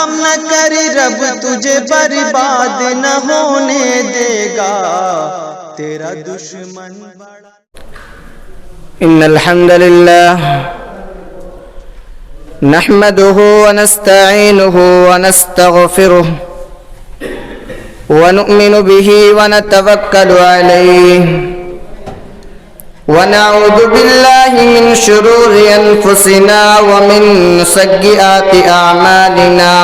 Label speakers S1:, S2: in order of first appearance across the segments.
S1: غم نہ کر رب تجھے برباد نہ ہونے دے گا تیرا دشمن بڑا۔
S2: ان الحمد لله نحمده ونستعينه ونستغفره ونؤمن به ونتوكل عليه ونعوذ بالله من شرور أنفسنا ومن سيئات أعمالنا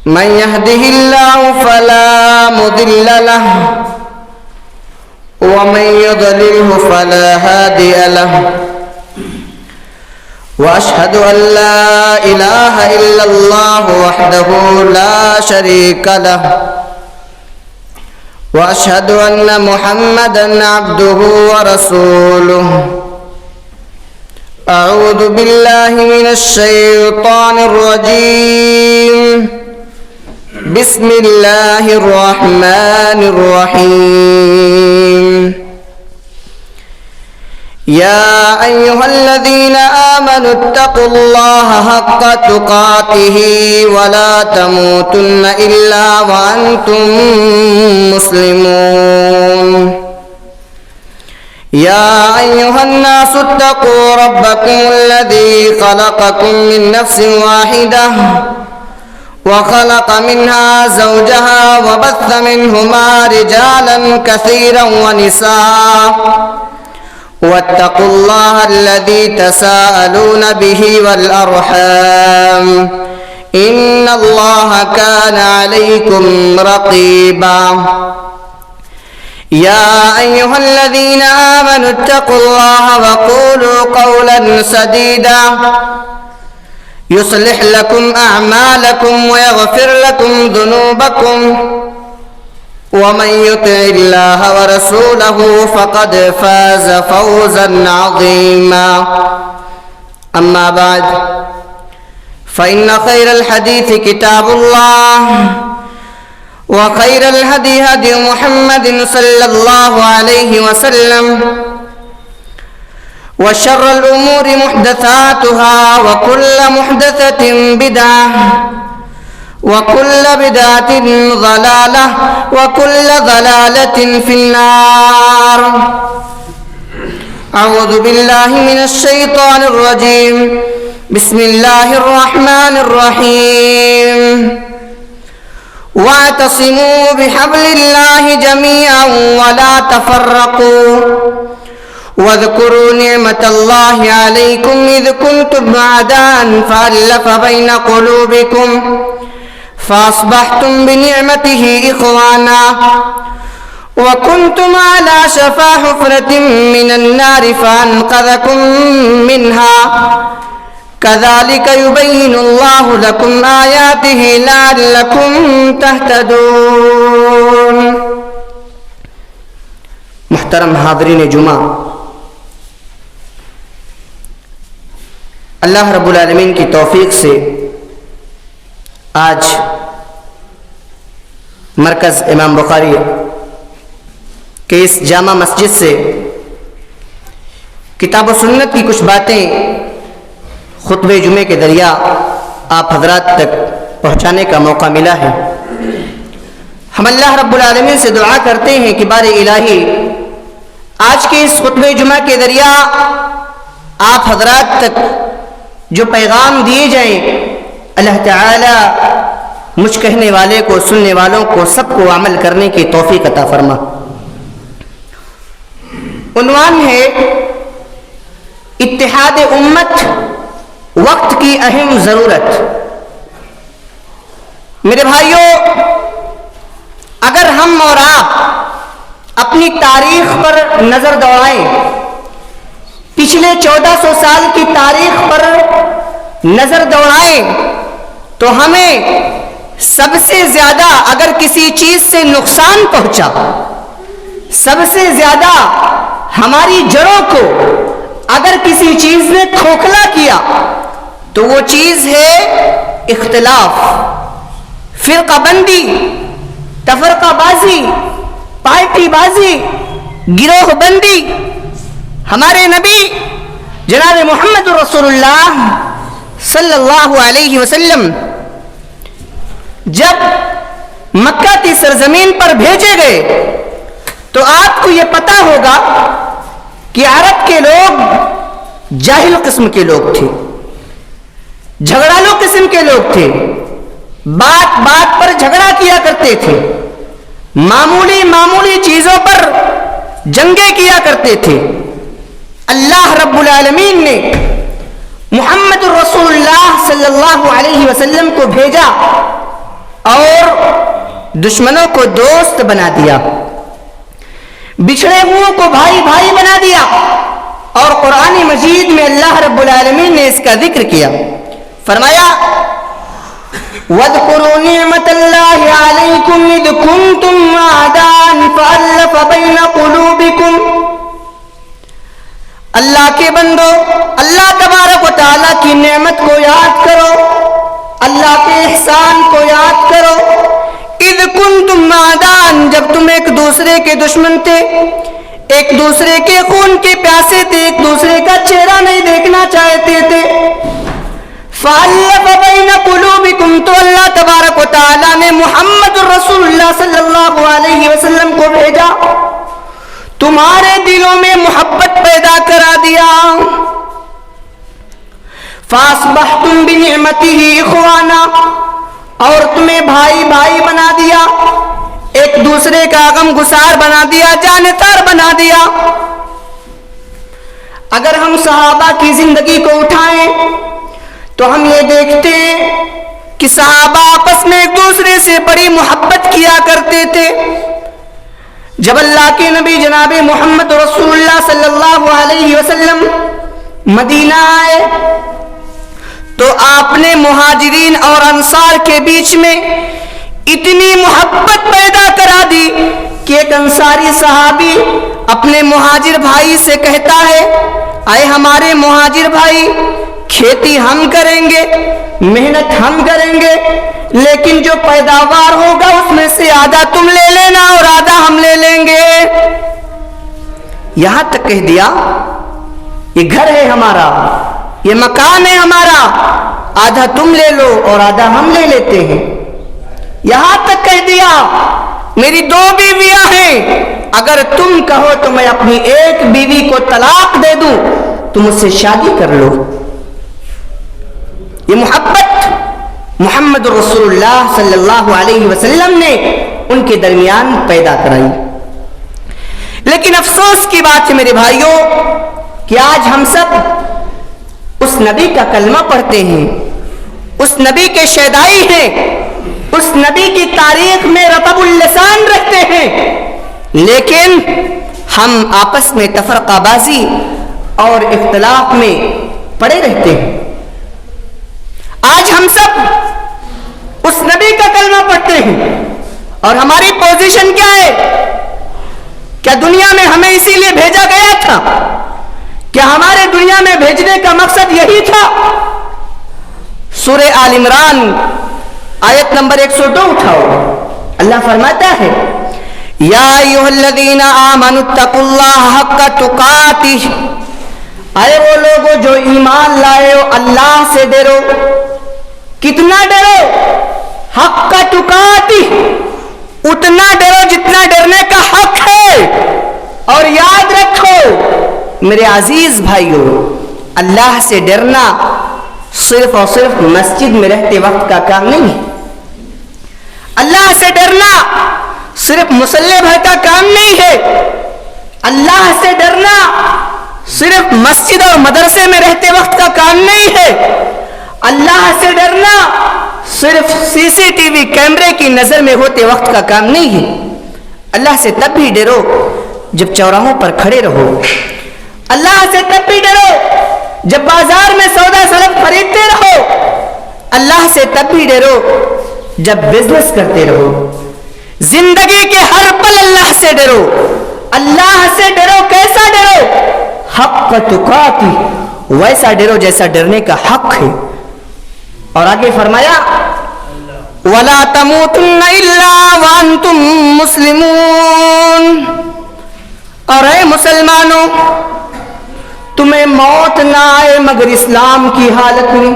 S2: من يهده الله فلا مضل له ومن يضلله فلا هادي له وأشهد أن لا إله إلا الله وحده لا شريك له وأشهد أن محمدًا عبده ورسوله أعوذ بالله من الشيطان الرجيم بسم الله الرحمن الرحيم يا أيها الذين آمنوا اتقوا الله حق تقاته ولا تموتن إلا وأنتم مسلمون يا أيها الناس اتقوا ربكم الذي خلقكم من نفس واحدة وخلق منها زوجها وبث منهما رجالا كثيرا ونساء واتقوا الله الذي تساءلون به والأرحام إن الله كان عليكم رقيبا يا أيها الذين آمنوا اتقوا الله وقولوا قولا سديدا يصلح لكم أعمالكم ويغفر لكم ذنوبكم ومن يطع الله ورسوله فقد فاز فوزا عظيما أما بعد فإن خير الحديث كتاب الله وخير الهدي هدي محمد صلى الله عليه وسلم وشر الأمور محدثاتها وكل محدثة بدعة وكل بدعة ضلالة وكل ضلالة في النار أعوذ بالله من الشيطان الرجيم بسم الله الرحمن الرحيم واعتصموا بحبل الله جميعا ولا تفرقوا واذكروا نعمة الله عليكم إذ كنتم أعداء فألف بين قلوبكم فأصبحتم بنعمته إخوانا وكنتم على شفا حفرة من النار فأنقذكم منها كذلك يبين الله لكم آياته لعلكم تهتدون۔ محترم حاضرین جمعہ، اللہ رب العالمین کی توفیق سے آج مرکز امام بخاری کے اس جامع مسجد سے کتاب و سنت کی کچھ باتیں خطبہ جمعے کے ذریعہ آپ حضرات تک پہنچانے کا موقع ملا ہے۔ ہم اللہ رب العالمین سے دعا کرتے ہیں کہ بار الہی آج کے اس خطبہ جمعہ کے ذریعہ آپ حضرات تک جو پیغام دیے جائیں اللہ تعالی مجھ کہنے والے کو، سننے والوں کو، سب کو عمل کرنے کی توفیق عطا فرما۔ عنوان ہے اتحاد امت، وقت کی اہم ضرورت۔ میرے بھائیوں، اگر ہم اور آپ اپنی تاریخ پر نظر دوڑائیں، پچھلے 1400 سال کی تاریخ پر نظر دوڑائیں، تو ہمیں سب سے زیادہ اگر کسی چیز سے نقصان پہنچا، سب سے زیادہ ہماری جڑوں کو اگر کسی چیز نے کھوکھلا کیا تو وہ چیز ہے اختلاف، فرقہ بندی، تفرقہ بازی، پارٹی بازی، گروہ بندی۔ ہمارے نبی جناب محمد رسول اللہ صلی اللہ علیہ وسلم جب مکہ کی سرزمین پر بھیجے گئے تو آپ کو یہ پتا ہوگا کہ عرب کے لوگ جاہل قسم کے لوگ تھے، جھگڑالو قسم کے لوگ تھے، بات بات پر جھگڑا کیا کرتے تھے، معمولی چیزوں پر جنگیں کیا کرتے تھے۔ اللہ رب العالمین نے محمد رسول اللہ صلی اللہ علیہ وسلم کو بھیجا اور دشمنوں کو دوست بنا دیا، بچھڑے ہوئوں کو بھائی بھائی بنا دیا، اور قرآن مجید میں اللہ رب العالمین نے اس کا ذکر کیا، فرمایا وَاذْكُرُوا نِعْمَةَ اللَّهِ عَلَيْكُمْ إِذْ كُنْتُمْ أَعْدَاءً فَأَلَّفَ بَيْنَ قُلُوبِكُمْ۔ اللہ کے بندو، اللہ تبارک و تعالیٰ کی نعمت کو یاد کرو، اللہ کے احسان کو یاد کرو۔ اذ کنتم اعداء، جب تم ایک دوسرے کے دشمن تھے، ایک دوسرے کے خون کے پیاسے تھے، ایک دوسرے کا چہرہ نہیں دیکھنا چاہتے تھے۔ فَأَلَّفَ بَيْنَ قُلُوبِكُمْ، تو اللہ تبارک و تعالیٰ نے محمد رسول اللہ صلی اللہ علیہ وسلم کو بھیجا، تمہارے دلوں میں محبت پیدا کرا دیا۔ فَأَصْبَحْتُمْ بِنِعْمَتِهِ إِخْوَانًا، اور تمہیں بھائی بھائی بنا دیا، ایک دوسرے کا غم گسار بنا دیا، جانسار بنا دیا۔ اگر ہم صحابہ کی زندگی کو اٹھائیں تو ہم یہ دیکھتے ہیں کہ صحابہ آپس میں ایک دوسرے سے بڑی محبت کیا کرتے تھے۔ جب اللہ کے نبی جناب محمد رسول اللہ صلی اللہ علیہ وسلم مدینہ آئے تو آپ نے مہاجرین اور انصار کے بیچ میں اتنی محبت پیدا کرا دی کہ ایک انصاری صحابی اپنے مہاجر بھائی سے کہتا ہے، اے ہمارے مہاجر بھائی، کھیتی ہم کریں گے، محنت ہم کریں گے، لیکن جو پیداوار ہوگا اس میں سے آدھا تم لے لینا اور آدھا ہم لے لیں گے۔ یہاں تک کہہ دیا یہ گھر ہے ہمارا، یہ مکان ہے ہمارا، آدھا تم لے لو اور آدھا ہم لے لیتے ہیں۔ یہاں تک کہہ دیا میری 2 بیویاں ہیں، اگر تم کہو تو میں اپنی ایک بیوی کو طلاق دے دوں، تم اس سے شادی کر لو۔ یہ محبت محمد رسول اللہ صلی اللہ علیہ وسلم نے ان کے درمیان پیدا کرائی۔ لیکن افسوس کی بات ہے میرے بھائیوں کہ آج ہم سب اس نبی کا کلمہ پڑھتے ہیں، اس نبی کے شیدائی ہیں، اس نبی کی تاریخ میں رطب اللسان رکھتے ہیں، لیکن ہم آپس میں تفرقہ بازی اور اختلاف میں پڑے رہتے ہیں۔ آج ہم سب اس نبی کا کلمہ پڑھتے ہیں اور ہماری پوزیشن کیا ہے؟ کیا دنیا میں ہمیں اسی لیے بھیجا گیا تھا؟ کیا ہمارے دنیا میں بھیجنے کا مقصد یہی تھا؟ سورہ آل عمران آیت نمبر 102 اٹھاؤ، اللہ فرماتا ہے یا ایھا الذین آمنوا اتقوا اللہ حق تقاتہ، اے وہ لوگوں جو ایمان لائے ہو اللہ سے ڈرو۔ کتنا ڈرو؟ حق تقاتہ، اتنا ڈرو جتنا ڈرنے کا حق ہے۔ اور یاد رکھو میرے عزیز بھائیوں، اللہ سے ڈرنا صرف اور صرف مسجد میں رہتے وقت کا کام نہیں ہے۔ اللہ سے ڈرنا صرف مصلی بھر کا کام نہیں ہے۔ اللہ سے ڈرنا صرف مسجد اور مدرسے میں رہتے وقت کا کام نہیں ہے۔ اللہ سے ڈرنا صرف سی سی ٹی وی کیمرے کی نظر میں ہوتے وقت کا کام نہیں ہے۔ اللہ سے تب بھی ڈرو جب چوراہوں پر کھڑے رہو۔ اللہ سے تب بھی ڈرو جب بازار میں سودا سلف خریدتے رہو۔ اللہ سے تب بھی ڈرو جب بزنس کرتے رہو۔ زندگی کے ہر پل اللہ سے ڈرو۔ اللہ سے ڈرو، کیسا ڈرو؟ حق تقاتہ، ویسا ڈرو جیسا ڈرنے کا حق ہے۔ اور آگے فرمایا وَلَا تَمُوتُنَّ إِلَّا وَأَنْتُمْ مُسْلِمُونَ، اور اے مسلمانوں تمہیں موت نہ آئے مگر اسلام کی حالت میں۔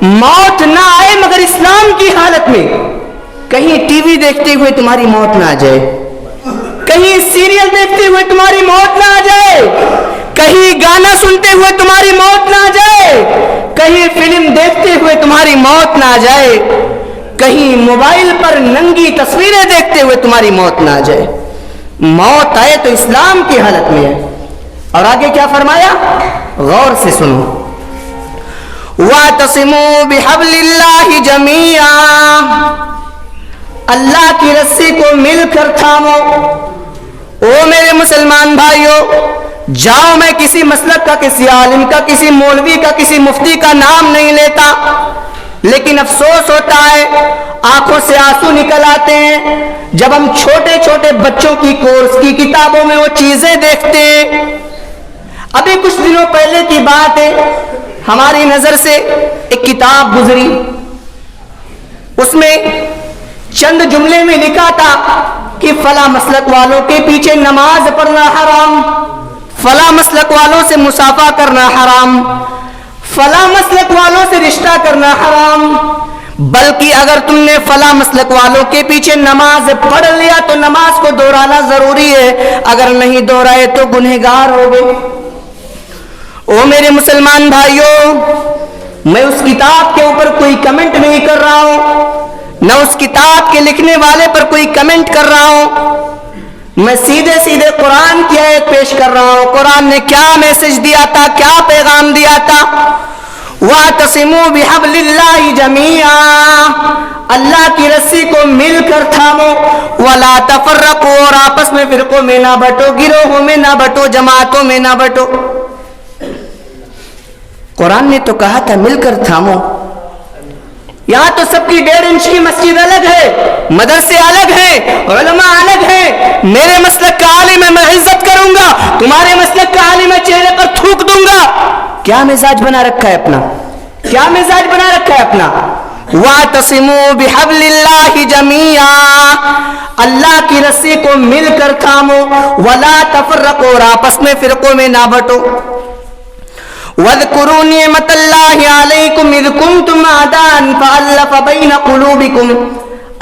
S2: موت نہ آئے مگر اسلام کی حالت میں. کہیں ٹی وی دیکھتے ہوئے تمہاری موت نہ آ جائے, کہیں سیریل دیکھتے ہوئے تمہاری موت نہ آ جائے, کہیں گانا سنتے ہوئے تمہاری موت نہ آ جائے, کہیں فلم دیکھتے ہوئے تمہاری موت نہ آ جائے, کہیں موبائل پر ننگی تصویریں دیکھتے ہوئے تمہاری موت نہ آ جائے. موت آئے تو اسلام کی حالت میں ہے. اور آگے کیا فرمایا, غور سے سنو. وَاعْتَصِمُوا بِحَبْلِ اللَّهِ جَمِيعًا, اللہ کی رسی کو مل کر تھامو. او میرے مسلمان بھائیوں, جاؤ, میں کسی مسلک کا, کسی عالم کا, کسی مولوی کا, کسی مفتی کا نام نہیں لیتا, لیکن افسوس ہوتا ہے, آنکھوں سے آنسو نکل آتے ہیں جب ہم چھوٹے چھوٹے بچوں کی کورس کی کتابوں میں وہ چیزیں دیکھتے ہیں. ابھی کچھ دنوں پہلے کی بات ہے, ہماری نظر سے ایک کتاب گزری, اس میں چند جملے میں لکھا تھا کہ فلاں مسلک والوں کے پیچھے نماز پڑھنا حرام, فلاں مسلک والوں سے مصافحہ کرنا حرام, فلاں مسلک والوں سے رشتہ کرنا حرام, بلکہ اگر تم نے فلاں مسلک والوں کے پیچھے نماز پڑھ لیا تو نماز کو دہرانا ضروری ہے, اگر نہیں دہرائے تو گنہگار ہو گئے. او میرے مسلمان بھائیوں, میں اس کتاب کے اوپر کوئی کمنٹ نہیں کر رہا ہوں, نہ اس کتاب کے لکھنے والے پر کوئی کمنٹ کر رہا ہوں, میں سیدھے سیدھے قرآن کی آیت پیش کر رہا ہوں. قرآن نے کیا میسج دیا تھا, کیا پیغام دیا تھا؟ وَاعْتَصِمُوا بِحَبْلِ اللَّهِ جَمِيعًا, اللہ کی رسی کو مل کر تھامو. وَلَا تَفَرَّقُوا, اور آپس میں فرقوں میں نہ بٹو, گروہوں میں نہ بٹو, جماعتوں میں نہ بٹو. قرآن نے تو کہا تھا مل کر تھامو. یہاں تو سب کی 1.5 انچ کی مسجد الگ ہے, مدرسے الگ ہیں, علماء الگ ہیں. میرے مسلک کا عالم ہے, میں عزت کروں گا, تمہارے مسلک کا عالم ہے, چہرے پر تھوک دوں گا. کیا مزاج بنا رکھا ہے اپنا, کیا مزاج بنا رکھا ہے اپنا. وَاعْتَصِمُوا بِحَبْلِ اللَّهِ جَمِيعًا, اللہ کی رسی کو مل کر تھامو. وَلَا تَفَرَّقُوا, اور آپس میں فرقوں میں نہ بٹو. وَاذْكُرُوا نِعْمَةَ اللَّهِ عَلَيْكُمْ إِذْ كُنْتُمْ أَعْدَاءً فَأَلَّفَ بَيْنَ قُلُوبِكُمْ,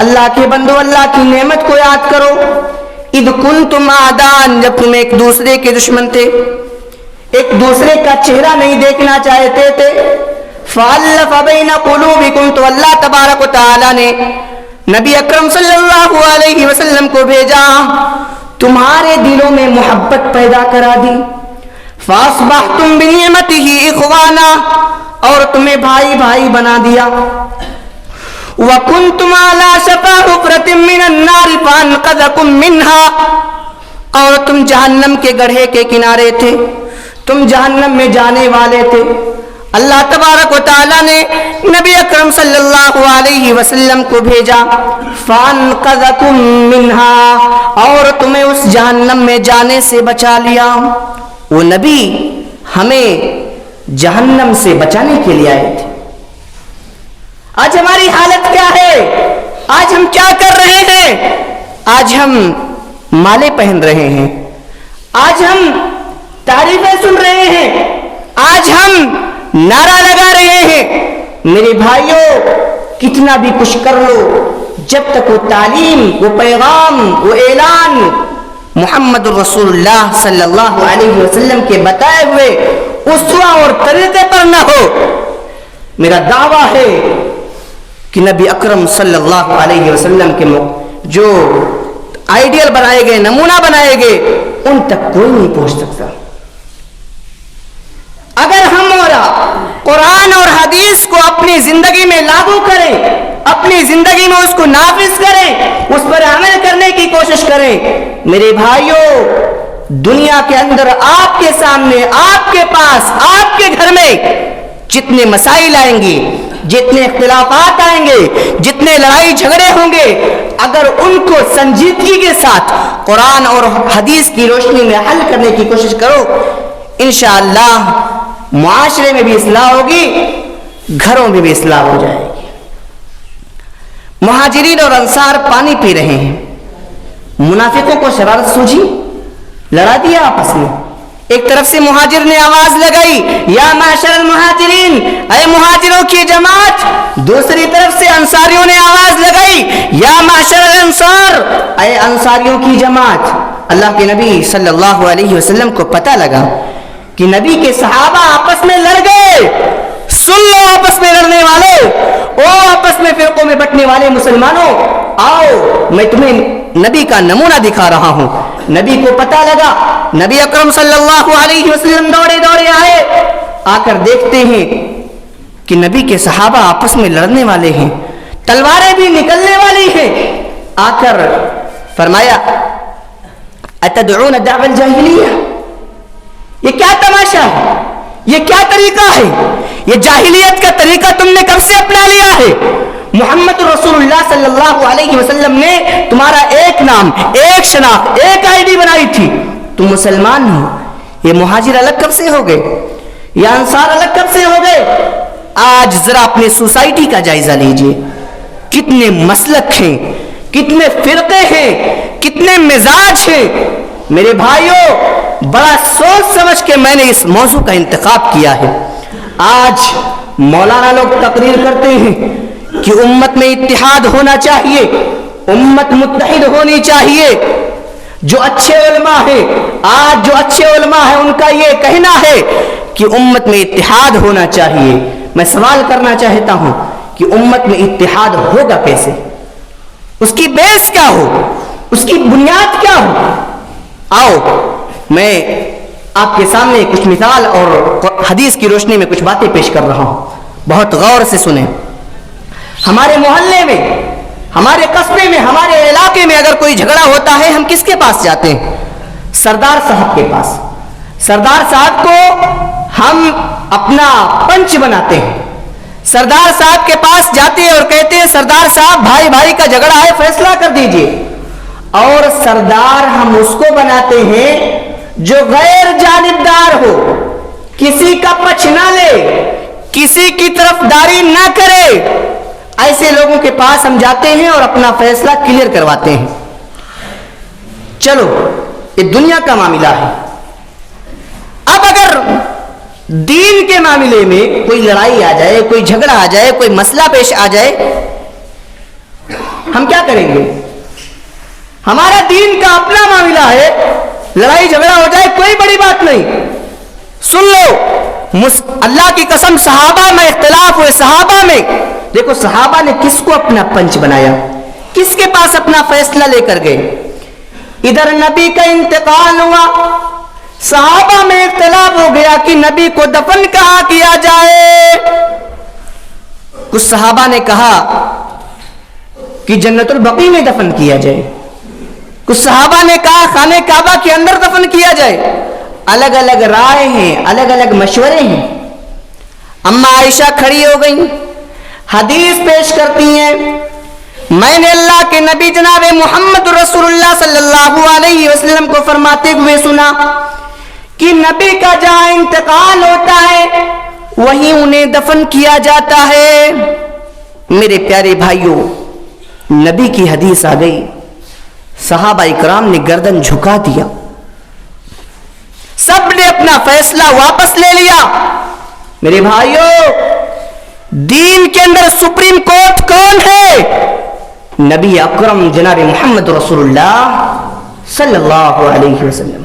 S2: اللہ کے بندو اللہ کی نعمت کو یاد کرو. اِذْ كُنْتُمْ أَعْدَاءً, جب تم ایک دوسرے کے دشمن تھے, ایک دوسرے کا چہرہ نہیں دیکھنا چاہتے تھے. فَأَلَّفَ بَيْنَ قُلُوبِكُمْ, تو اللہ تبارک و تعالی نے نبی اکرم صلی اللہ علیہ وسلم کو بھیجا, تمہارے دلوں میں محبت پیدا کرا دی. فَأَصْبَحْتُمْ بِنِعْمَتِهِ إِخْوَانًا, اور تمہیں بھائی بھائی بنا دیا. وَكُنْتُمْ عَلَى شَفَا حُفْرَةٍ مِّنَ النَّارِ فَأَنْقَذَكُم مِّنْهَا, اور تم جہنم کے گڑھے کے کنارے تھے, تم جہنم میں جانے والے تھے. اللہ تبارک و تعالی نے نبی اکرم صلی اللہ علیہ وسلم کو بھیجا. فَأَنْقَذَكُم مِّنْهَا, اور تمہیں اس جہنم میں جانے سے بچا لیا. وہ نبی ہمیں جہنم سے بچانے کے لیے آئے تھے. آج ہماری حالت کیا ہے, آج ہم کیا کر رہے ہیں؟ آج ہم مالے پہن رہے ہیں, آج ہم تعریفیں سن رہے ہیں, آج ہم نعرہ لگا رہے ہیں. میرے بھائیوں, کتنا بھی کچھ کر لو, جب تک وہ تعلیم, وہ پیغام, وہ اعلان محمد رسول اللہ صلی اللہ علیہ وسلم کے بتائے ہوئے اسوہ اور طریقے پر نہ ہو, میرا دعویٰ ہے کہ نبی اکرم صلی اللہ علیہ وسلم کے جو آئیڈیل بنائے گئے, نمونہ بنائے گئے, ان تک کوئی نہیں پہنچ سکتا. اگر ہم قرآن اور حدیث کو اپنی زندگی میں لاگو کریں, اپنی زندگی میں اس کو نافذ کریں, اس پر عمل کرنے کی کوشش کریں, میرے بھائیوں, دنیا کے اندر آپ کے سامنے, آپ کے پاس, آپ کے گھر میں جتنے مسائل آئیں گے, جتنے اختلافات آئیں گے, جتنے لڑائی جھگڑے ہوں گے, اگر ان کو سنجیدگی کے ساتھ قرآن اور حدیث کی روشنی میں حل کرنے کی کوشش کرو, انشاءاللہ معاشرے میں بھی اصلاح ہوگی, گھروں میں بھی اصلاح ہو جائے گی. مہاجرین اور انصار پانی پی رہے ہیں, منافقوں کو شرارت سوجھی, لڑا دیا آپس میں, ایک طرف سے مہاجر نے آواز لگائی یا معاشر المہاجرین، اے مہاجروں کی جماعت، دوسری طرف سے انصاریوں نے آواز لگائی یا معاشر الانصار، اے انصاریوں کی جماعت۔ اللہ کے نبی صلی اللہ علیہ وسلم کو پتہ لگا کہ نبی کے صحابہ آپس میں لڑ گئے۔ سن لو آپس میں لڑنے والے، او آپس میں فرقوں میں بٹنے والے مسلمانوں، آؤ میں تمہیں نبی کا نمونہ دکھا رہا ہوں۔ نبی کو پتہ لگا، نبی اکرم صلی اللہ علیہ وسلم دوڑے دوڑے آئے، آ کر دیکھتے ہیں کہ نبی کے صحابہ آپس میں لڑنے والے ہیں، تلواریں بھی نکلنے والی ہیں۔ آ کر فرمایا اتدعون دعوى الجاہلیہ، یہ کیا تماشا ہے، یہ کیا طریقہ ہے، یہ جاہلیت کا طریقہ تم نے کب سے اپنا لیا ہے؟ محمد رسول اللہ صلی اللہ علیہ وسلم نے تمہارا ایک نام، ایک شناخت، ایک آئی ڈی بنائی تھی، تم مسلمان ہو۔ یہ مہاجر الگ کب سے ہو گئے، یہ انصار الگ کب سے ہو گئے؟ آج ذرا اپنے سوسائٹی کا جائزہ لیجئے، کتنے مسلک ہیں، کتنے فرقے ہیں، کتنے مزاج ہیں۔ میرے بھائیوں، بڑا سوچ سمجھ کے میں نے اس موضوع کا انتخاب کیا ہے۔ آج مولانا لوگ تقریر کرتے ہیں کہ امت میں اتحاد ہونا چاہیے، امت متحد ہونی چاہیے۔ جو اچھے علماء ہیں، آج جو اچھے علماء ہیں، ان کا یہ کہنا ہے کہ امت میں اتحاد ہونا چاہیے۔ میں سوال کرنا چاہتا ہوں کہ امت میں اتحاد ہوگا کیسے؟ اس کی بیس کیا ہو، اس کی بنیاد کیا ہو؟ آؤ میں آپ کے سامنے کچھ مثال اور حدیث کی روشنی میں کچھ باتیں پیش کر رہا ہوں، بہت غور سے سنیں۔ ہمارے محلے میں، ہمارے قصبے میں، ہمارے علاقے میں اگر کوئی جھگڑا ہوتا ہے، ہم کس کے پاس جاتے ہیں؟ سردار صاحب کے پاس۔ سردار صاحب کو ہم اپنا پنچ بناتے ہیں، سردار صاحب کے پاس جاتے ہیں اور کہتے ہیں سردار صاحب بھائی بھائی کا جھگڑا ہے، فیصلہ کر دیجئے۔ اور سردار ہم اس کو بناتے ہیں جو غیر جانبدار ہو، کسی کا پچھ نہ لے، کسی کی طرف داری نہ کرے۔ ایسے لوگوں کے پاس ہم جاتے ہیں اور اپنا فیصلہ کلیئر کرواتے ہیں۔ چلو یہ دنیا کا معاملہ ہے۔ اب اگر دین کے معاملے میں کوئی لڑائی آ جائے، کوئی جھگڑا آ جائے، کوئی مسئلہ پیش آ جائے، ہم کیا کریں گے؟ ہمارا دین کا اپنا معاملہ ہے، لڑائی جھگڑا ہو جائے کوئی بڑی بات نہیں۔ سن لو، اللہ کی قسم صحابہ میں اختلاف ہوئے، صحابہ میں دیکھو صحابہ نے کس کو اپنا پنچ بنایا، کس کے پاس اپنا فیصلہ لے کر گئے؟ ادھر نبی کا انتقال ہوا، صحابہ میں اختلاف ہو گیا کہ نبی کو دفن کہاں کیا جائے۔ کچھ صحابہ نے کہا کہ جنت البقیع میں دفن کیا جائے، کچھ صحابہ نے کہا خانہ کعبہ کے اندر دفن کیا جائے۔ الگ الگ رائے ہیں، الگ الگ مشورے ہیں۔ اما عائشہ کھڑی ہو گئی، حدیث پیش کرتی ہیں، میں نے اللہ کے نبی جناب محمد رسول اللہ صلی اللہ علیہ وسلم کو فرماتے ہوئے سنا کہ نبی کا جہاں انتقال ہوتا ہے وہیں انہیں دفن کیا جاتا ہے۔ میرے پیارے بھائیوں، نبی کی حدیث آ گئی، صحابہ اکرام نے گردن جھکا دیا، سب نے اپنا فیصلہ واپس لے لیا۔ میرے بھائیوں، دین کے اندر سپریم کورٹ کون ہے؟ نبی اکرم جناب محمد رسول اللہ صلی اللہ علیہ وسلم۔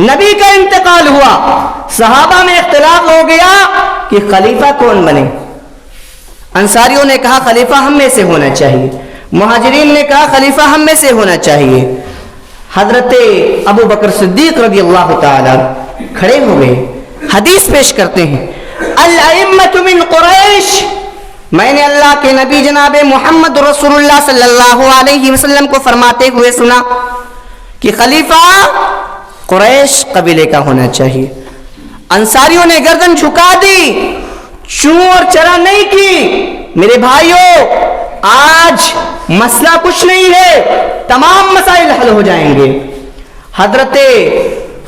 S2: نبی کا انتقال ہوا، صحابہ میں اختلاف ہو گیا کہ خلیفہ کون بنے۔ انصاریوں نے کہا خلیفہ ہم میں سے ہونا چاہیے، مہاجرین نے کہا خلیفہ ہم میں سے ہونا چاہیے۔ حضرت ابو بکر صدیق رضی اللہ تعالی کھڑے ہو گئے، حدیث پیش کرتے ہیں، الائمۃ من قریش، میں نے اللہ کے نبی جناب محمد رسول اللہ صلی اللہ علیہ وسلم کو فرماتے ہوئے سنا کہ خلیفہ قریش قبیلے کا ہونا چاہیے۔ انصاریوں نے گردن جھکا دی، چوں اور چرا نہیں کی۔ میرے بھائیوں، آج مسئلہ کچھ نہیں ہے، تمام مسائل حل ہو جائیں گے۔ حضرت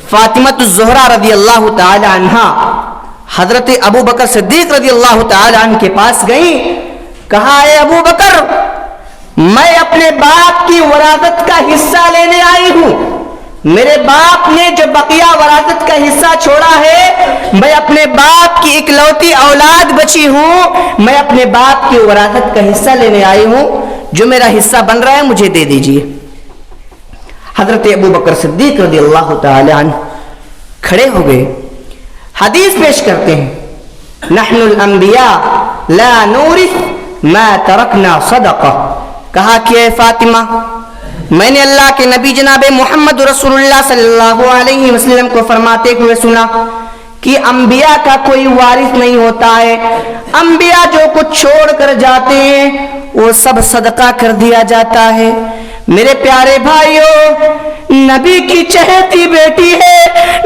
S2: فاطمہ الزہرا رضی اللہ تعالی عنہا حضرت ابو بکر صدیق رضی اللہ تعالی عنہ کے پاس گئیں، کہا اے ابو بکر، میں اپنے باپ کی وراثت کا حصہ لینے آئی ہوں، میرے باپ نے جو بقیہ وراثت کا حصہ چھوڑا ہے، میں اپنے باپ کی اکلوتی اولاد بچی ہوں، میں اپنے باپ کی وراثت کا حصہ لینے آئی ہوں، جو میرا حصہ بن رہا ہے مجھے دے دیجیے۔ حضرت ابو بکر صدیق رضی اللہ تعالی عنہ کھڑے ہو گئے، حدیث پیش کرتے ہیں، نحن الانبیاء لا نورث ما ترکنا صدقہ۔ کہا کہ اے فاطمہ، میں نے اللہ کے نبی جناب محمد رسول اللہ صلی اللہ علیہ وسلم کو فرماتے ہوئے سنا کہ انبیاء کا کوئی وارث نہیں ہوتا ہے، انبیاء جو کچھ چھوڑ کر جاتے ہیں وہ سب صدقہ کر دیا جاتا ہے۔ میرے پیارے بھائیوں، نبی کی چہیتی بیٹی ہے،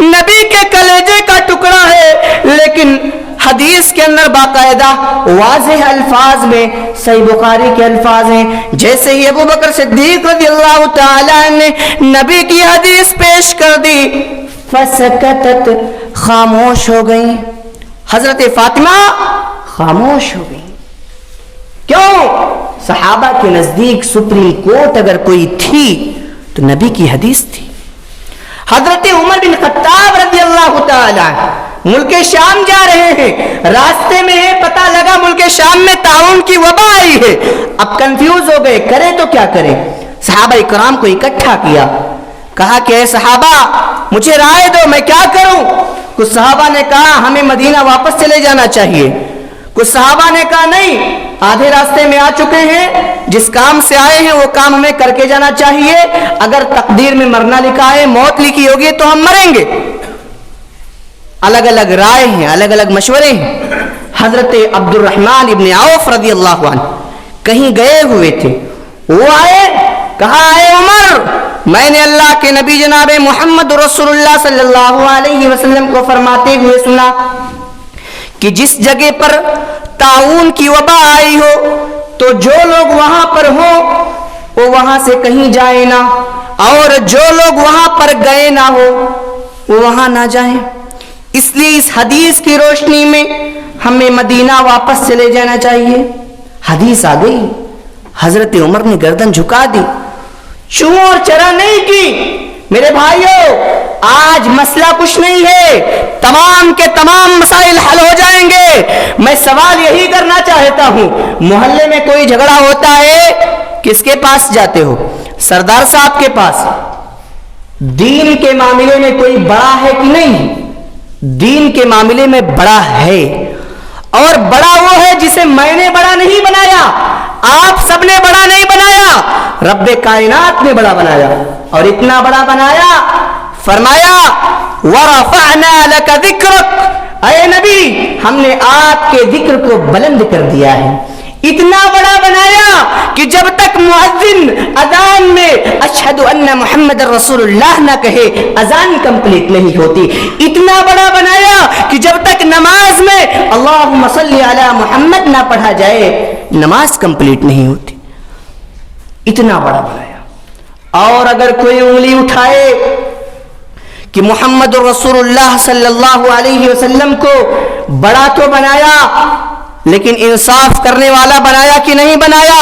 S2: نبی کے کلیجے کا ٹکڑا ہے، لیکن حدیث کے اندر باقاعدہ واضح الفاظ میں صحیح بخاری کے الفاظ ہیں، جیسے ہی ابو بکر صدیق رضی اللہ تعالیٰ نے نبی کی حدیث پیش کر دی، فسکتت، خاموش ہو گئی۔ حضرت فاطمہ خاموش ہو گئی۔ کیوں؟ صحابہ کے نزدیک سپریم کورٹ اگر کوئی تھی تو نبی کی حدیث تھی۔ حضرت عمر بن خطاب رضی اللہ تعالیٰ ملک شام جا رہے ہیں، راستے میں ہے، پتہ لگا ملک شام میں طاعون کی وبا آئی ہے، اب کنفیوز ہو گئے، کرے تو کیا کرے؟ صحابہ کرام کو اکٹھا کیا، کہا کہ اے صحابہ مجھے رائے دو، میں کیا کروں؟ کچھ صحابہ نے کہا ہمیں مدینہ واپس چلے جانا چاہیے، کچھ صحابہ نے کہا نہیں، آدھے راستے میں آ چکے ہیں، جس کام سے آئے ہیں وہ کام ہمیں کر کے جانا چاہیے، اگر تقدیر میں مرنا لکھا ہے، موت لکھی ہوگی تو ہم مریں گے۔ الگ الگ رائے ہیں، الگ الگ مشورے ہیں۔ حضرت عبد الرحمن ابن عوف رضی اللہ عنہ کہیں گئے ہوئے تھے، وہ آئے، کہا اے عمر، میں نے اللہ کے نبی جناب محمد رسول اللہ صلی اللہ علیہ وسلم کو فرماتے ہوئے سنا کہ جس جگہ پر طاعون کی وبا آئی ہو تو جو لوگ وہاں پر ہو وہ وہاں سے کہیں جائیں نہ، اور جو لوگ وہاں پر گئے نہ ہو وہ وہاں نہ جائیں۔ اس لیے اس حدیث کی روشنی میں ہمیں مدینہ واپس چلے جانا چاہیے۔ حدیث آ گئی، حضرت عمر نے گردن جھکا دی، چوں اور چرا نہیں کی۔ میرے بھائیوں، آج مسئلہ کچھ نہیں ہے، تمام کے تمام مسائل حل ہو جائیں گے۔ میں سوال یہی کرنا چاہتا ہوں، محلے میں کوئی جھگڑا ہوتا ہے، کس کے پاس جاتے ہو؟ سردار صاحب کے پاس۔ دین کے معاملے میں کوئی بڑا ہے کہ نہیں؟ دین کے معاملے میں بڑا ہے، اور بڑا وہ ہے جسے میں نے بڑا نہیں بنایا، آپ سب نے بڑا نہیں بنایا، رب کائنات نے بڑا بنایا، اور اتنا بڑا بنایا، فرمایا وَرَفَعْنَا لَكَ ذِكْرَكَ، اے نبی ہم نے آپ کے ذکر کو بلند کر دیا ہے۔ اتنا بڑا بنایا کہ جب تک مؤذن اذان میں اشہد ان محمد رسول اللہ نہ کہے اذان کمپلیٹ نہیں ہوتی۔ اتنا بڑا بنایا کہ جب تک نماز میں اللہم صلی علی محمد نہ پڑھا جائے نماز کمپلیٹ نہیں ہوتی۔ اتنا بڑا بنایا، اور اگر کوئی انگلی اٹھائے کہ محمد رسول اللہ صلی اللہ علیہ وسلم کو بڑا تو بنایا لیکن انصاف کرنے والا بنایا کہ نہیں بنایا؟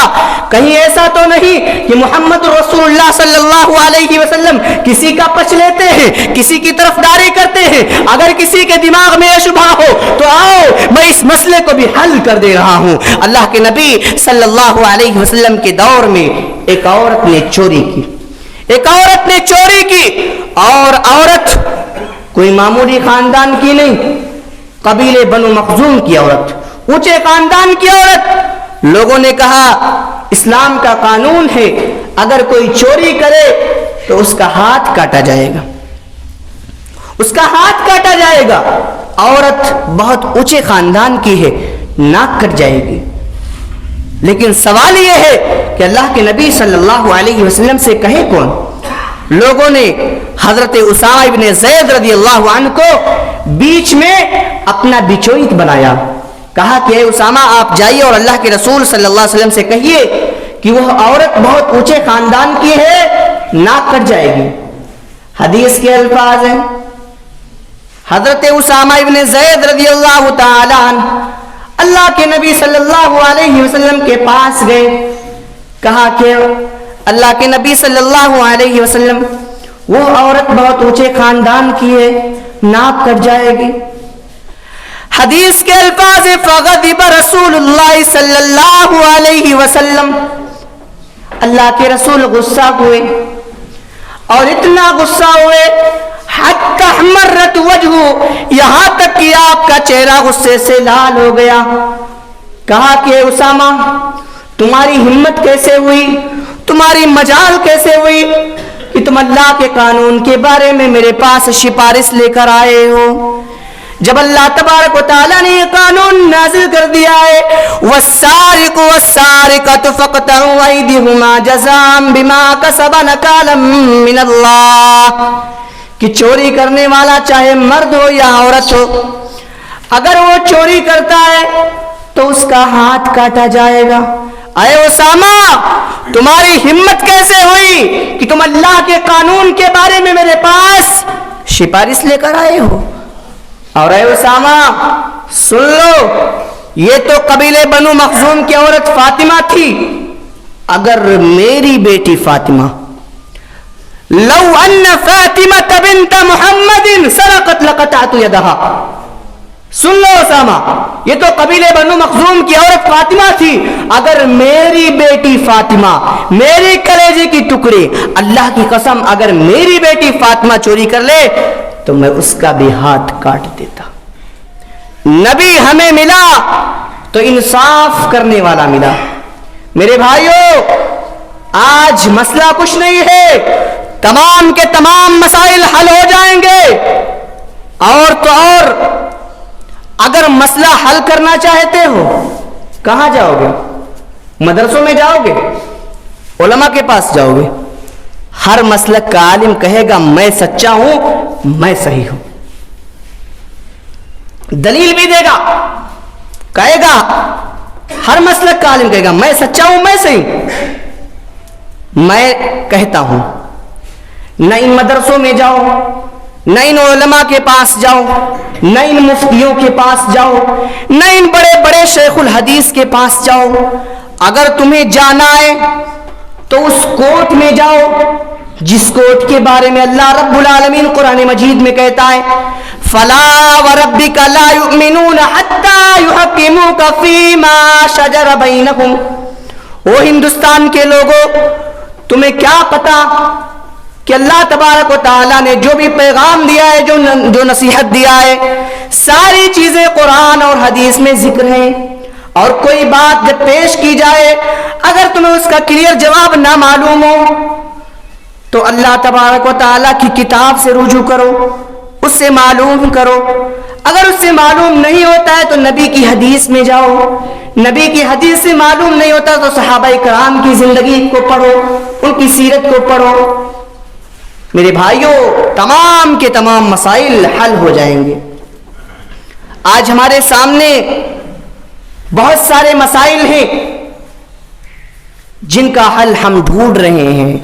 S2: کہیں ایسا تو نہیں کہ محمد رسول اللہ صلی اللہ علیہ وسلم کسی کا پچ لیتے ہیں، کسی کی طرفداری کرتے ہیں؟ اگر کسی کے دماغ میں یہ شبہ ہو تو آؤ میں اس مسئلے کو بھی حل کر دے رہا ہوں۔ اللہ کے نبی صلی اللہ علیہ وسلم کے دور میں ایک عورت نے چوری کی، ایک عورت نے چوری کی، اور عورت کوئی معمولی خاندان کی نہیں، قبیلے بنو مخزوم کی عورت، اونچے خاندان کی عورت۔ لوگوں نے کہا اسلام کا قانون ہے اگر کوئی چوری کرے تو اس کا ہاتھ کاٹا جائے گا، اس کا ہاتھ کاٹا جائے گا۔ عورت بہت اونچے خاندان کی ہے، ناک کٹ جائے گی۔ لیکن سوال یہ ہے کہ اللہ کے نبی صلی اللہ علیہ وسلم سے کہے کون؟ لوگوں نے حضرت اسامہ ابن زید رضی اللہ عنہ کو بیچ میں اپنا بچوئیت بنایا، کہا کہ اے اسامہ آپ جائیے اور اللہ کے رسول صلی اللہ علیہ وسلم سے کہیے کہ وہ عورت بہت اونچے خاندان کی ہے، ناک کٹ جائے گی۔ حدیث کے الفاظ ہیں، حضرت اسامہ ابن زید رضی اللہ تعالی عنہ اللہ کے نبی صلی اللہ علیہ وسلم کے پاس گئے، کہا کہ اللہ کے نبی صلی اللہ علیہ وسلم وہ عورت بہت اونچے خاندان کی ہے، ناک کٹ جائے گی۔ حدیث کے الفاظ فغضب رسول اللہ صلی اللہ علیہ وسلم، اللہ کے رسول غصہ ہوئے، اور اتنا غصہ ہوئے حتی احمرت وجہہ، یہاں تک کہ آپ کا چہرہ غصے سے لال ہو گیا۔ کہا کہ اسامہ تمہاری ہمت کیسے ہوئی، تمہاری مجال کیسے ہوئی کہ تم اللہ کے قانون کے بارے میں میرے پاس سفارش لے کر آئے ہو، جب اللہ تبارک و تعالیٰ نے یہ قانون نازل کر دیا ہے والسارق والسارقۃ فاقطعوا ایدیہما جزاء بما کسبا نکالا من اللہ، کہ چوری کرنے والا چاہے مرد ہو یا عورت ہو، اگر وہ چوری کرتا ہے تو اس کا ہاتھ کاٹا جائے گا۔ اے اسامہ تمہاری ہمت کیسے ہوئی کہ تم اللہ کے قانون کے بارے میں میرے پاس سفارش لے کر آئے ہو؟ اور اے اسامہ سن لو، یہ تو قبیلے بنو مخزوم کی عورت فاطمہ تھی، اگر میری بیٹی فاطمہ لو ان فاطمہ بنت محمد سرقت لقطعت یدہا، سن لو اسامہ، یہ تو قبیلے بنو مخزوم کی عورت فاطمہ تھی، اگر میری بیٹی فاطمہ، میری کلیجے کی ٹکڑے، اللہ کی قسم اگر میری بیٹی فاطمہ چوری کر لے تو میں اس کا بھی ہاتھ کاٹ دیتا۔ نبی ہمیں ملا تو انصاف کرنے والا ملا۔ میرے بھائیوں آج مسئلہ کچھ نہیں ہے، تمام کے تمام مسائل حل ہو جائیں گے۔ اور تو اور اگر مسئلہ حل کرنا چاہتے ہو کہاں جاؤ گے؟ مدرسوں میں جاؤ گے، علماء کے پاس جاؤ گے، ہر مسلک کا عالم کہے گا میں سچا ہوں، میں صحیح ہوں، دلیل بھی دے گا، کہے گا، ہر مسلک کا عالم کہے گا میں سچا ہوں، میں صحیح ہوں۔ میں کہتا ہوں نہ ان مدرسوں میں جاؤ، نہ ان علماء کے پاس جاؤ، نہ ان مفتیوں کے پاس جاؤ، نہ ان بڑے بڑے شیخ الحدیث کے پاس جاؤ، اگر تمہیں جانا ہے تو اس کوٹ میں جاؤ جس کوٹ کے بارے میں اللہ رب العالمین قرآن مجید میں کہتا ہے فَلَا وَرَبِّكَ لَا يُؤْمِنُونَ حَتَّى يُحَكِّمُوكَ فِي مَا شَجَرَ بَيْنَهُمْ۔ او ہندوستان کے لوگوں تمہیں کیا پتا کہ اللہ تبارک و تعالیٰ نے جو بھی پیغام دیا ہے، جو نصیحت دیا ہے، ساری چیزیں قرآن اور حدیث میں ذکر ہیں، اور کوئی بات جب پیش کی جائے اگر تمہیں اس کا کلیئر جواب نہ معلوم ہو تو اللہ تبارک و تعالیٰ کی کتاب سے رجوع کرو، اس سے معلوم کرو، اگر اس سے معلوم نہیں ہوتا ہے تو نبی کی حدیث میں جاؤ، نبی کی حدیث سے معلوم نہیں ہوتا تو صحابہ کرام کی زندگی کو پڑھو، ان کی سیرت کو پڑھو۔ میرے بھائیوں تمام کے تمام مسائل حل ہو جائیں گے۔ آج ہمارے سامنے بہت سارے مسائل ہیں جن کا حل ہم ڈھونڈ رہے ہیں،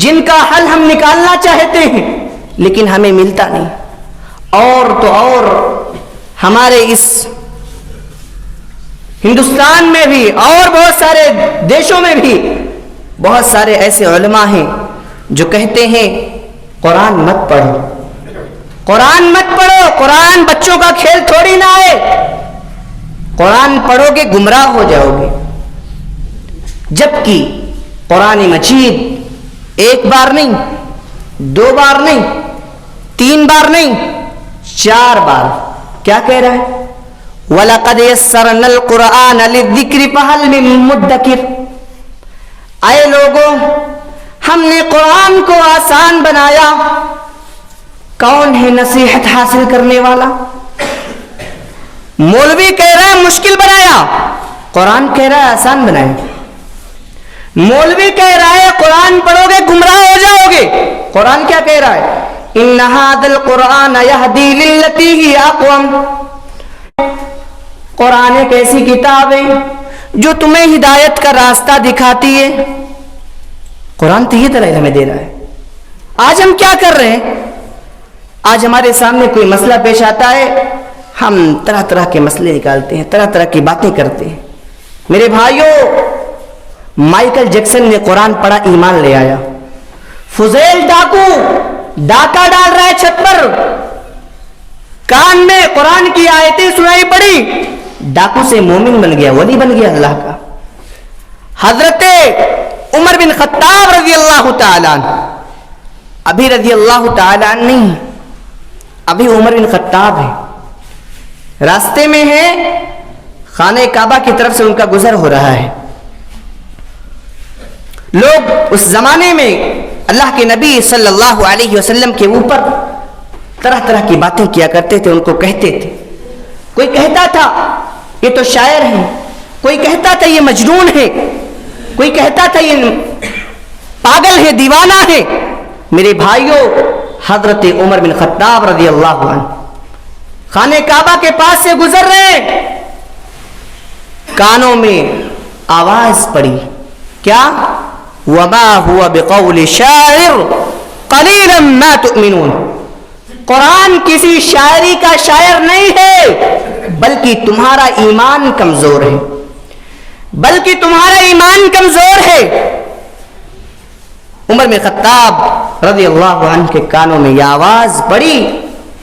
S2: جن کا حل ہم نکالنا چاہتے ہیں لیکن ہمیں ملتا نہیں۔ اور تو اور ہمارے اس ہندوستان میں بھی اور بہت سارے دیشوں میں بھی بہت سارے ایسے علماء ہیں جو کہتے ہیں قرآن مت پڑھو، قرآن مت پڑھو، قرآن بچوں کا کھیل تھوڑی نہ ہے، قرآن پڑھو گے گمراہ ہو جاؤ گے۔ جبکہ قرآن مجید ایک بار نہیں، دو بار نہیں، تین بار نہیں، چار بار کیا کہہ رہا ہے؟ وَلَقَدْ يَسَّرْنَا الْقُرْآنَ لِلذِّكْرِ فَهَلْ مِن مُدَّكِرٍ۔ اے لوگوں ہم نے قرآن کو آسان بنایا، کون ہے نصیحت حاصل کرنے والا؟ مولوی کہہ رہا ہے مشکل بنایا، قرآن کہہ رہا ہے آسان بنایا۔ مولوی کہہ رہا ہے قرآن پڑھو گے گمراہ ہو جاؤ گے، قرآن کیا کہہ رہا ہے؟ ان ھذا القرآن یہدی للتی ہی اقوم۔ قرآن ایک ایسی کتاب ہے جو تمہیں ہدایت کا راستہ دکھاتی ہے۔ قرآن تو یہ دلائل ہمیں دے رہا ہے۔ آج ہم کیا کر رہے ہیں؟ آج ہمارے سامنے کوئی مسئلہ پیش آتا ہے، ہم طرح طرح کے مسئلے نکالتے ہیں، طرح طرح کی باتیں کرتے ہیں۔ میرے بھائیوں مائیکل جیکسن نے قرآن پڑھا، ایمان لے آیا۔ فضیل ڈاکو ڈاکہ ڈال رہا ہے چھت پر، کان میں قرآن کی آیتیں سنائی پڑی، ڈاکو سے مومن بن گیا، ولی بن گیا اللہ کا۔ حضرت عمر بن خطاب رضی اللہ تعالیٰ عنہ، ابھی رضی اللہ تعالیٰ عنہ نہیں، ابھی عمر بن خطاب ہے، راستے میں ہے، خانہ کعبہ کی طرف سے ان کا گزر ہو رہا ہے۔ لوگ اس زمانے میں اللہ کے نبی صلی اللہ علیہ وسلم کے اوپر طرح طرح کی باتیں کیا کرتے تھے، ان کو کہتے تھے، کوئی کہتا تھا یہ تو شاعر ہے، کوئی کہتا تھا یہ مجنون ہے، کوئی کہتا تھا یہ پاگل ہے، دیوانہ ہے۔ میرے بھائیوں، حضرت عمر بن خطاب رضی اللہ عنہ خانہ کعبہ کے پاس سے گزر رہے، کانوں میں آواز پڑی، کیا؟ وَمَا هُوَ بِقَوْلِ شَاعِرٍ قَلِيلًا مَا تُؤْمِنُونَ، قرآن کسی شاعری کا شاعر نہیں ہے، بلکہ تمہارا ایمان کمزور ہے، بلکہ تمہارا ایمان کمزور ہے۔ عمر بن خطاب رضی اللہ عنہ کے کانوں میں یہ آواز پڑی،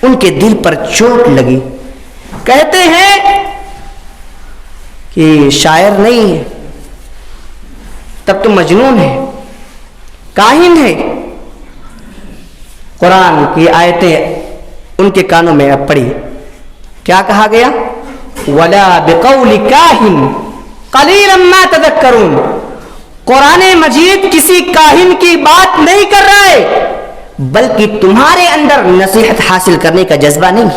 S2: ان کے دل پر چوٹ لگی، کہتے ہیں کہ شاعر نہیں ہے، تب تو مجنون ہے، کاہن ہے۔ قرآن کی آیتیں ان کے کانوں میں پڑی، کیا کہا گیا؟ وَلَا بِقَوْلِ كَاهِنٍ قَلِيلًا مَا تَذَكَّرُونَ، قرآن مجید کسی کاہن کی بات نہیں کر رہا ہے، بلکہ تمہارے اندر نصیحت حاصل کرنے کا جذبہ نہیں۔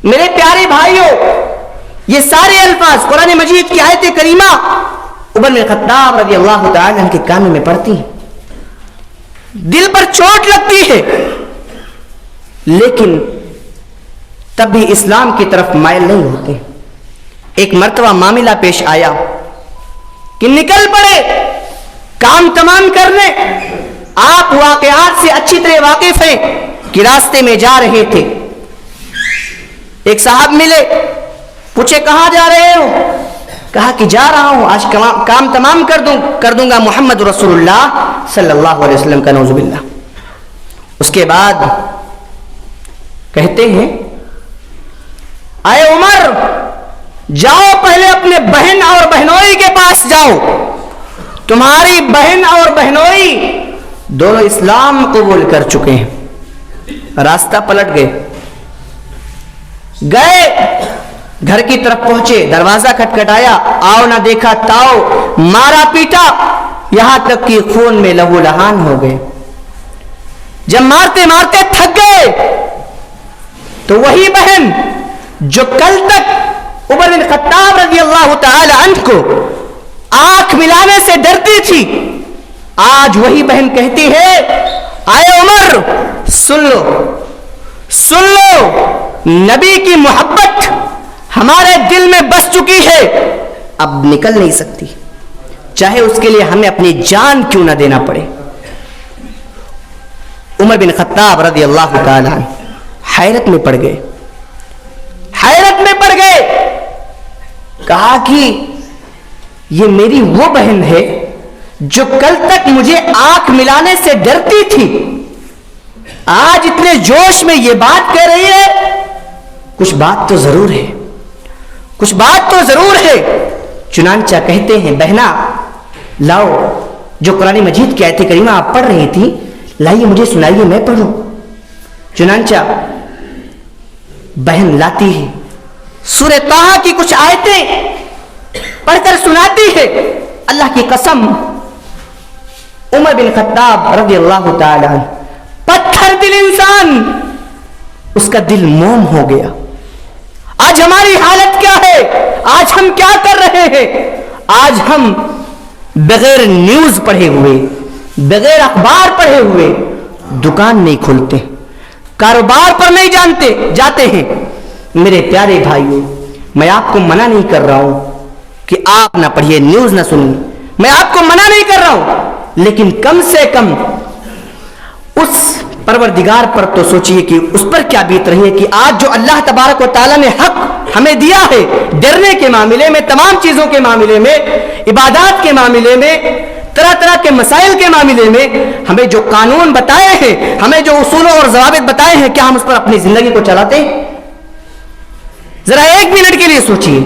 S2: میرے پیارے بھائیوں، یہ سارے الفاظ قرآن مجید کی آیت کریمہ عمر بن خطاب رضی اللہ تعالی عنہ کے کانوں میں پڑتی ہیں، دل پر چوٹ لگتی ہے، لیکن تب بھی اسلام کی طرف مائل نہیں ہوتے۔ ایک مرتبہ معاملہ پیش آیا کہ نکل پڑے کام تمام کرنے، آپ واقعات سے اچھی طرح واقف ہیں کہ راستے میں جا رہے تھے، ایک صاحب ملے، پوچھے کہاں جا رہے ہو؟ کہا کہ جا رہا ہوں، آج کام تمام کر دوں گا محمد رسول اللہ صلی اللہ علیہ وسلم کا، نعوذ باللہ۔ اس کے بعد کہتے ہیں، اے عمر جاؤ پہلے اپنے بہن اور بہنوئی کے پاس جاؤ، تمہاری بہن اور بہنوئی دونوں اسلام قبول کر چکے ہیں۔ راستہ پلٹ گئے، گھر کی طرف پہنچے، دروازہ کھٹکھٹایا، آؤ نہ دیکھا تاؤ، مارا پیٹا، یہاں تک کہ خون میں لہو لہان ہو گئے۔ جب مارتے مارتے تھک گئے تو وہی بہن جو کل تک عمر بن خطاب رضی اللہ تعالی عنہ کو آنکھ ملانے سے ڈرتی تھی، آج وہی بہن کہتی ہے، آئے عمر سن لو، نبی کی محبت ہمارے دل میں بس چکی ہے، اب نکل نہیں سکتی، چاہے اس کے لیے ہمیں اپنی جان کیوں نہ دینا پڑے۔ عمر بن خطاب رضی اللہ تعالی عنہ حیرت میں پڑ گئے، کہا کہ یہ میری وہ بہن ہے جو کل تک مجھے آنکھ ملانے سے ڈرتی تھی، آج اتنے جوش میں یہ بات کہہ رہی ہے، کچھ بات تو ضرور ہے۔ چنانچہ کہتے ہیں، بہنا لاؤ جو قرآن مجید کی آیت کریمہ آپ پڑھ رہی تھی، لائیے مجھے سنائیے، میں پڑھوں۔ چنانچہ بہن لاتی ہے، سورہ طٰہٰ کی کچھ آیتیں پڑھ کر سناتی ہے۔ اللہ کی قسم، عمر بن خطاب رضی اللہ تعالی عنہ، پتھر دل انسان، اس کا دل موم ہو گیا۔ آج ہماری حالت کیا ہے؟ آج ہم کیا کر رہے ہیں؟ آج ہم بغیر نیوز پڑھے ہوئے، بغیر اخبار پڑھے ہوئے دکان نہیں کھولتے، کاروبار پر نہیں جاتے ہیں۔ میرے پیارے بھائیوں، میں آپ کو منع نہیں کر رہا ہوں کہ آپ نہ پڑھیے، نیوز نہ سنیے، میں آپ کو منع نہیں کر رہا ہوں، لیکن کم سے کم اس پروردگار پر تو سوچئے کہ اس پر کیا بیت رہی ہے کہ آج جو اللہ تبارک و تعالیٰ نے حق ہمیں دیا ہے، ڈرنے کے معاملے میں، تمام چیزوں کے معاملے میں، عبادات کے معاملے میں، طرح طرح کے مسائل کے معاملے میں ہمیں جو قانون بتائے ہیں, ہمیں جو اصولوں اور ضوابط بتائے ہیں, کیا ہم اس پر اپنی زندگی کو چلاتے ہیں؟ ذرا ایک منٹ کے لیے سوچئے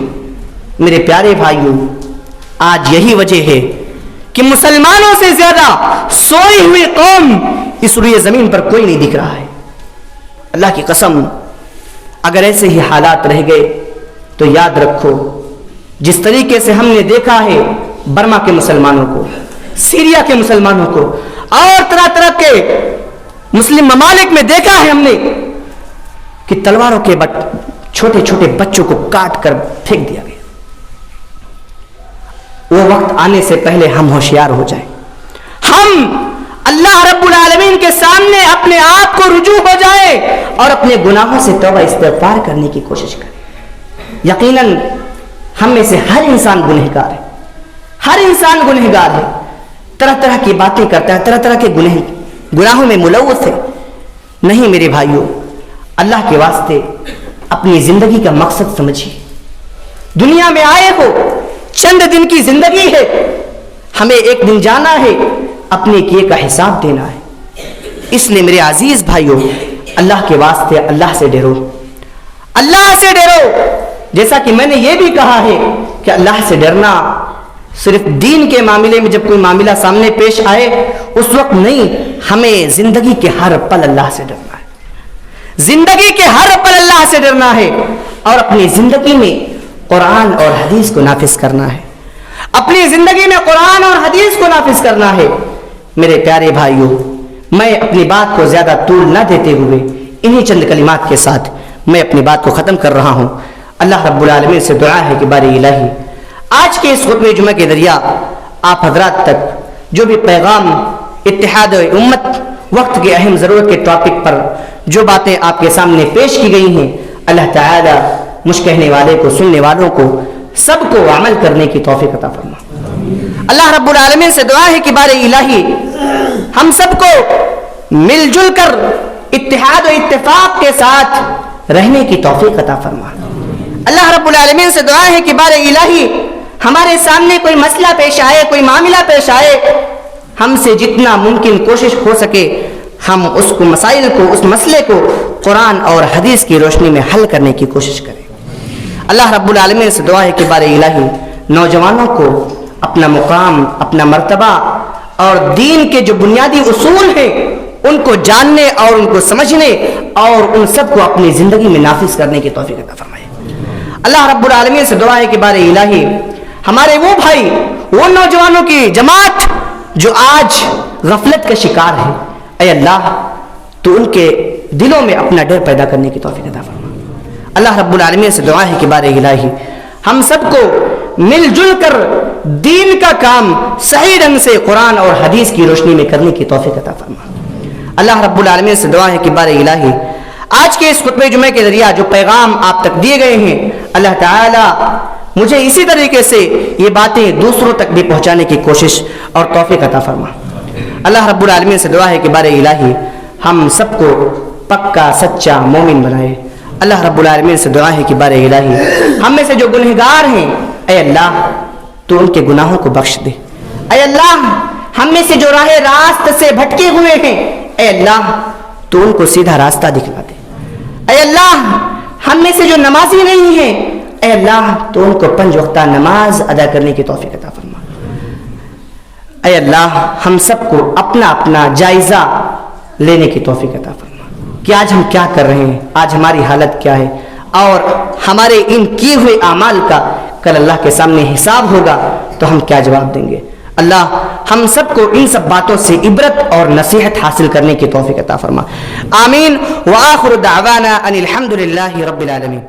S2: میرے پیارے بھائیوں. آج یہی وجہ ہے کہ مسلمانوں سے زیادہ سوئی ہوئی قوم اس روئے زمین پر کوئی نہیں دکھ رہا ہے. اللہ کی قسم, اگر ایسے ہی حالات رہ گئے تو یاد رکھو, جس طریقے سے ہم نے دیکھا ہے برما کے مسلمانوں کو, سیریا کے مسلمانوں کو, اور طرح طرح کے مسلم ممالک میں دیکھا ہے ہم نے کہ تلواروں کے چھوٹے چھوٹے بچوں کو کاٹ کر پھینک دیا گیا. وہ وقت آنے سے پہلے ہم ہوشیار ہو جائیں, ہم اللہ رب العالمین کے سامنے اپنے آپ کو رجوع ہو جائے اور اپنے گناہوں سے توبہ استغفار کرنے کی کوشش کریں. یقیناً ہم میں سے ہر انسان گنہگار ہے, ہر انسان گنہگار ہے, طرح طرح کی باتیں کرتا ہے, طرح طرح کے گناہوں میں ملوث ہے. نہیں میرے بھائیوں, اللہ کے واسطے اپنی زندگی کا مقصد سمجھیے. دنیا میں آئے ہو, چند دن کی زندگی ہے, ہمیں ایک دن جانا ہے, اپنے کیے کا حساب دینا ہے. اس لیے میرے عزیز بھائیوں, اللہ کے واسطے اللہ سے ڈرو, اللہ سے ڈرو. جیسا کہ میں نے یہ بھی کہا ہے کہ اللہ سے ڈرنا صرف دین کے معاملے میں جب کوئی معاملہ سامنے پیش آئے اس وقت نہیں, ہمیں زندگی کے ہر پل اللہ سے ڈرنا ہے. زندگی کے ہر پل اللہ سے ڈرنا ہے اور اپنی زندگی میں قرآن اور حدیث کو نافذ کرنا ہے. اپنی زندگی میں قرآن اور حدیث کو نافذ کرنا ہے. میرے پیارے بھائیوں, میں اپنی بات کو زیادہ طول نہ دیتے ہوئے انہی چند کلمات کے ساتھ میں اپنی بات کو ختم کر رہا ہوں. اللہ رب العالمین سے دعا ہے کہ بارے الہی آج کے اس خطبہ جمعہ کے ذریعہ آپ حضرات تک جو بھی پیغام اتحاد امت, وقت کے اہم ضرورت کے ٹاپک پر جو باتیں آپ کے سامنے پیش کی گئی ہیں, اللہ تعالی مجھ کہنے والے کو, سننے والوں کو, سب کو عمل کرنے کی توفیق عطا فرما. اللہ رب العالمین سے دعا ہے کہ بارے الہی ہم سب کو مل جل کر اتحاد و اتفاق کے ساتھ رہنے کی توفیق عطا فرما. اللہ رب العالمین سے دعا ہے کہ بارے الہی ہمارے سامنے کوئی مسئلہ پیش آئے, کوئی معاملہ پیش آئے, ہم سے جتنا ممکن کوشش ہو سکے ہم اس کو مسائل کو, اس مسئلے کو قرآن اور حدیث کی روشنی میں حل کرنے کی کوشش کریں. اللہ رب العالمین سے دعا ہے کہ بارے الہی نوجوانوں کو اپنا مقام, اپنا مرتبہ اور دین کے جو بنیادی اصول ہیں ان کو جاننے اور ان کو سمجھنے اور ان سب کو اپنی زندگی میں نافذ کرنے کی توفیق عطا فرمائے. اللہ رب العالمین سے دعا ہے کہ بارے الہی ہمارے وہ بھائی, وہ نوجوانوں کی جماعت جو آج غفلت کا شکار ہے, اے اللہ تو ان کے دلوں میں اپنا ڈر پیدا کرنے کی توفیق عطا فرما. اللہ رب العالمین سے دعا ہے کہ بارے الہی ہم سب کو مل جل کر دین کا کام صحیح ڈھنگ سے قرآن اور حدیث کی روشنی میں کرنے کی توفیق عطا فرما. اللہ رب العالمین سے دعا ہے کہ بارے الہی آج کے اس خطبہ جمعہ کے ذریعہ جو پیغام آپ تک دیے گئے ہیں, اللہ تعالی مجھے اسی طریقے سے یہ باتیں دوسروں تک بھی پہنچانے کی کوشش اور توفیق عطا فرما. اللہ رب العالمین سے دعا ہے کہ بارے الہی ہم سب کو پکا سچا مومن بنائے. اللہ رب العالمین سے دعا ہے کہ بارے الہی ہم میں سے جو گنہگار ہیں, اے اللہ تو ان کے گناہوں کو بخش دے. اے اللہ ہم میں سے جو راہ راست سے بھٹکے ہوئے ہیں, اے اللہ تو ان کو سیدھا راستہ دکھلا دے. اے اللہ ہم میں سے جو نمازی نہیں ہیں, اے اللہ تو ان کو 5 وقتہ نماز ادا کرنے کی توفیق عطا فرما. اے اللہ ہم سب کو اپنا اپنا جائزہ لینے کی توفیق عطا فرما کہ آج ہم کیا کر رہے ہیں, آج ہماری حالت کیا ہے, اور ہمارے ان کیے ہوئے اعمال کا کل اللہ کے سامنے حساب ہوگا تو ہم کیا جواب دیں گے. اللہ ہم سب کو ان سب باتوں سے عبرت اور نصیحت حاصل کرنے کی توفیق عطا فرما. آمین. وآخر دعوانا ان الحمد للہ رب العالمین.